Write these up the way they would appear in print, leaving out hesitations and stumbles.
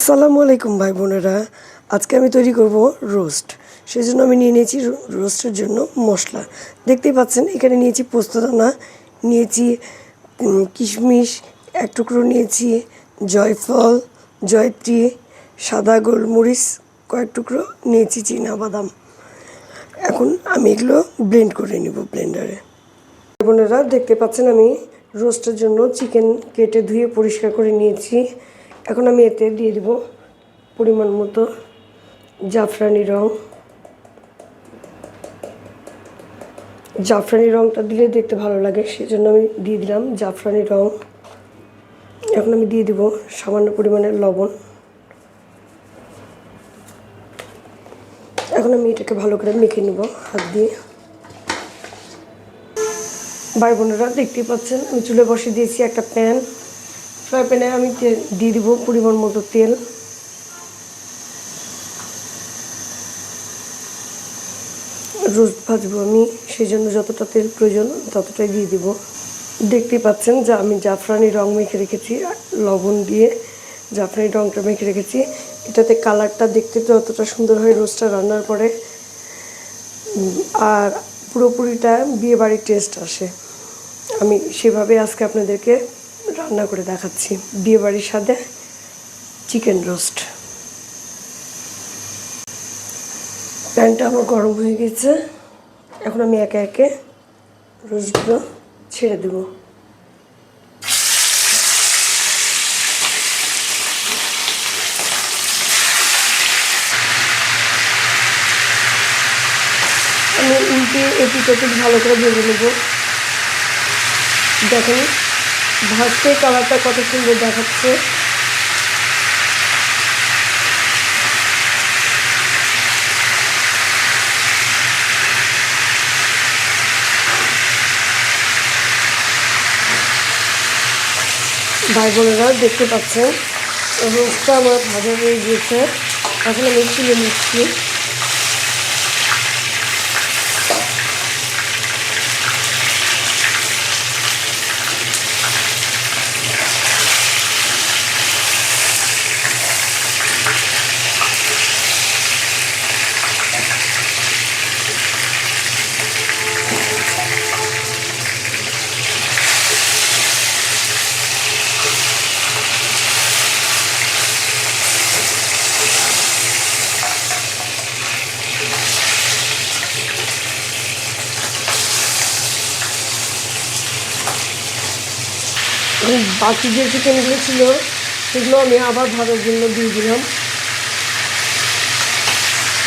আসসালামু আলাইকুম ভাই বোনেরা। আজকে আমি তৈরি করব রোস্ট। সেজন্য আমি নিয়ে নিয়েছি রোস্টের জন্য মশলা। দেখতেই পাচ্ছেন এখানে নিয়েছি পোস্তদানা, নিয়েছি কিশমিশ, এক টুকরো নিয়েছি জয়ফল, জয়ত্রী, সাদা গোলমরিচ কয়েক টুকরো, নিয়েছি চীনাবাদাম। এখন আমি এগুলো ব্লেন্ড করে নিব ব্লেন্ডারে। ভাই বোনেরা দেখতে পাচ্ছেন আমি রোস্টের জন্য চিকেন কেটে ধুয়ে পরিষ্কার করে নিয়েছি। এখন আমি এতে দিয়ে দেব পরিমাণ মতো জাফরানি রং। জাফরানি রংটা দিলে দেখতে ভালো লাগে, সেজন্য আমি দিয়ে দিলাম জাফরানি রং। এখন আমি দিয়ে দেব সামান্য পরিমাণের লবণ। এখন আমি এটাকে ভালো করে মেখে নেব হাত দিয়ে। ভাই বোনেরা দেখতেই পাচ্ছেন আমি চুলে বসিয়ে দিয়েছি একটা প্যান। ফ্রাই প্যানে আমি দিয়ে দিব পরিমাণ মতো তেল। রোস্ট ভাজবো আমি, সেই জন্য যতটা তেল প্রয়োজন ততটাই দিয়ে দিব। দেখতেই পাচ্ছেন যে আমি জাফরানি রং মেখে রেখেছি, লবণ দিয়ে জাফরানি রংটা মেখে রেখেছি। এটাতে কালারটা দেখতে যতটা সুন্দর হয় রোস্টটা রান্নার পরে, আর পুরোপুরিটা বিয়েবাড়ির টেস্ট আসে। আমি সেভাবে আজকে আপনাদেরকে রান্না করে দেখাচ্ছি বিয়েবাড়ির স্বাদে চিকেন রোস্ট। প্যানটা আমার গরম হয়ে গেছে, এখন আমি একে একে রোস্টগুলো ছেড়ে দেব। আমি উল্টে এপিট ভালো করে ভেজে নেব। দেখেন ভাজতে কালারটা কত সুন্দর দেখাচ্ছে। ভাই বোনেরা দেখতে পাচ্ছেন রোস্টটা আমার ভাজা হয়ে গিয়েছে। এখন আমি তুলে নিচ্ছি। বাকি যে চিকেনগুলো ছিল সেগুলো আমি আবার ভাজার জন্য দিয়ে দিলাম।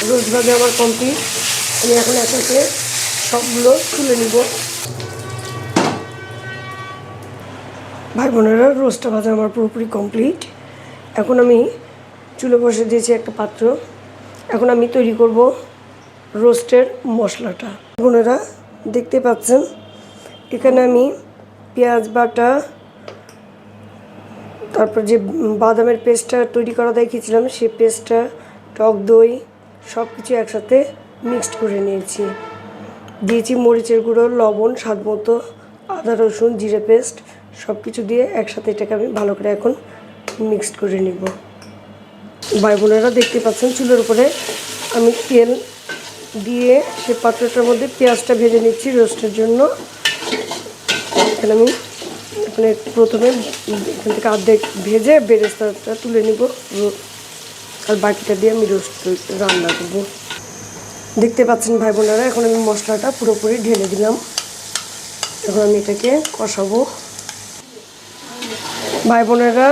রোস্ট ভাজা আমার কমপ্লিট। আমি এখন একে একে সবগুলো তুলে নিব। ভাই বোনেরা রোস্টটা ভাজা আমার পুরোপুরি কমপ্লিট। এখন আমি চুলে বসে দিয়েছি একটা পাত্র। এখন আমি তৈরি করব রোস্টের মশলাটা। বোনেরা দেখতে পাচ্ছেন এখানে আমি পেঁয়াজ বাটা, তারপর যে বাদামের পেস্টটা তৈরি করা দেখিয়েছিলাম সেই পেস্টটা, টক দই সব কিছু একসাথে মিক্সড করে নিয়েছি। দিয়েছি মরিচের গুঁড়ো, লবণ স্বাদ মতো, আদা রসুন জিরে পেস্ট সব কিছু দিয়ে একসাথে এটাকে আমি ভালো করে এখন মিক্সড করে নিব। ভাই বোনেরা দেখতে পাচ্ছেন চুলের উপরে আমি তেল দিয়ে সে পাত্রটার মধ্যে পেঁয়াজটা ভেজে নিচ্ছি রোস্টের জন্য। এখানে আমি এখানে প্রথমে এখান থেকে অর্ধেক ভেজে বেরেস্তাটা তুলে নিব, আর বাকিটা দিয়ে আমি রোস্ট রান্না করব। দেখতে পাচ্ছেন ভাই বোনেরা এখন আমি মশলাটা পুরোপুরি ঢেলে দিলাম। এখন আমি এটাকে কষাবো। ভাই বোনেরা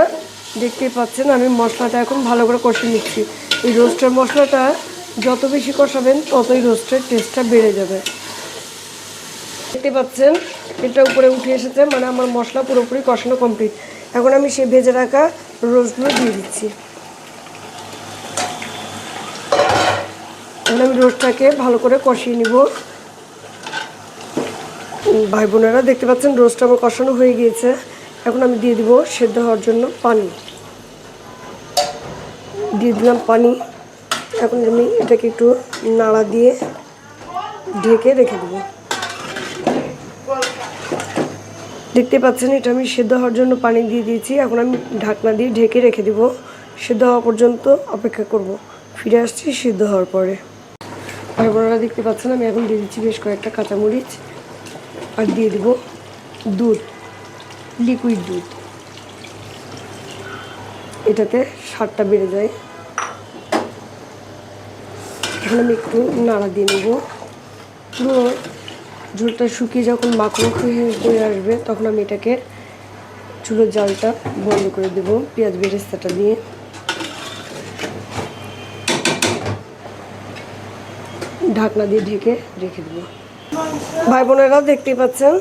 দেখতেই পাচ্ছেন আমি মশলাটা এখন ভালো করে কষিয়ে নিচ্ছি। এই রোস্টের মশলাটা যত বেশি কষাবেন ততই রোস্টের টেস্টটা বেড়ে যাবে। দেখতে পাচ্ছেন এটা উপরে উঠে এসেছে, মানে আমার মশলা পুরোপুরি কষানো কমপ্লিট। এখন আমি সেই ভেজে রাখা রোস্টগুলো দিয়ে দিচ্ছি। এখন আমি রোস্টটাকে ভালো করে কষিয়ে নিব। ভাই বোনেরা দেখতে পাচ্ছেন রোস্টটা আমার কষানো হয়ে গিয়েছে। এখন আমি দিয়ে দিব সেদ্ধ হওয়ার জন্য পানি। দিয়ে দিলাম পানি। এখন আমি এটাকে একটু নাড়া দিয়ে ঢেকে রেখে দেব। দেখতে পাচ্ছেন এটা আমি সেদ্ধ হওয়ার জন্য পানি দিয়ে দিয়েছি। এখন আমি ঢাকনা দিয়ে ঢেকে রেখে দেব সিদ্ধ হওয়া পর্যন্ত অপেক্ষা করব। ফিরে আসছি সিদ্ধ হওয়ার পরে। ভাই বোনেরা দেখতে পাচ্ছেন আমি এখন দিয়ে দিচ্ছি বেশ কয়েকটা কাঁচামরিচ, আর দিয়ে দেব দুধ, লিকুইড দুধ। এটাতে স্বাদটা বেড়ে যায়। এখন আমি একটু নাড়া দিয়ে নেব। পুরো ঝোলটা শুকিয়ে যখন মাখো মাখো হয়ে আসবে তখন আমি এটাকে চুলোর জালটা বন্ধ করে দেব পেঁয়াজ বেরেস্তাটা দিয়ে। ঢাকনা দিয়ে ঢেকে রেখে দেবো। ভাই বোনেরা দেখতেই পাচ্ছেন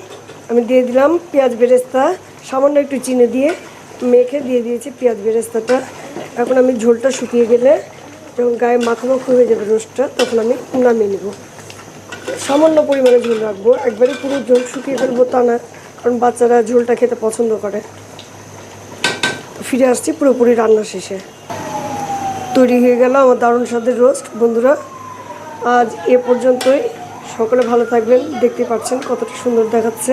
আমি দিয়ে দিলাম পেঁয়াজ বেরেস্তা, সামান্য একটু চিনি দিয়ে মেখে দিয়ে দিয়েছি পেঁয়াজ বেরেস্তাটা। এখন আমি ঝোলটা শুকিয়ে গেলে যখন গায়ে মাখো মাখো হয়ে যাবে রোস্টটা তখন আমি নামিয়ে নেব। সামান্য পরিমাণে ঝোল রাখবো, একবারে পুরো ঝোল শুকিয়ে ফেলবো তা না, কারণ বাচ্চারা ঝোলটা খেতে পছন্দ করে। ফিরে আসছি পুরোপুরি রান্না শেষে। তৈরি হয়ে গেল আমার দারুণ স্বাদের রোস্ট। বন্ধুরা আজ এ পর্যন্তই। সকলে ভালো থাকবেন। দেখতে পাচ্ছেন কতটা সুন্দর দেখাচ্ছে।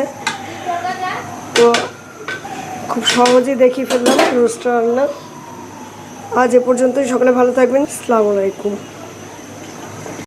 তো খুব সহজেই দেখিয়ে ফেললাম রোস্ট রান্না। আজ এ পর্যন্তই। সকলে ভালো থাকবেন। আসসালামু আলাইকুম।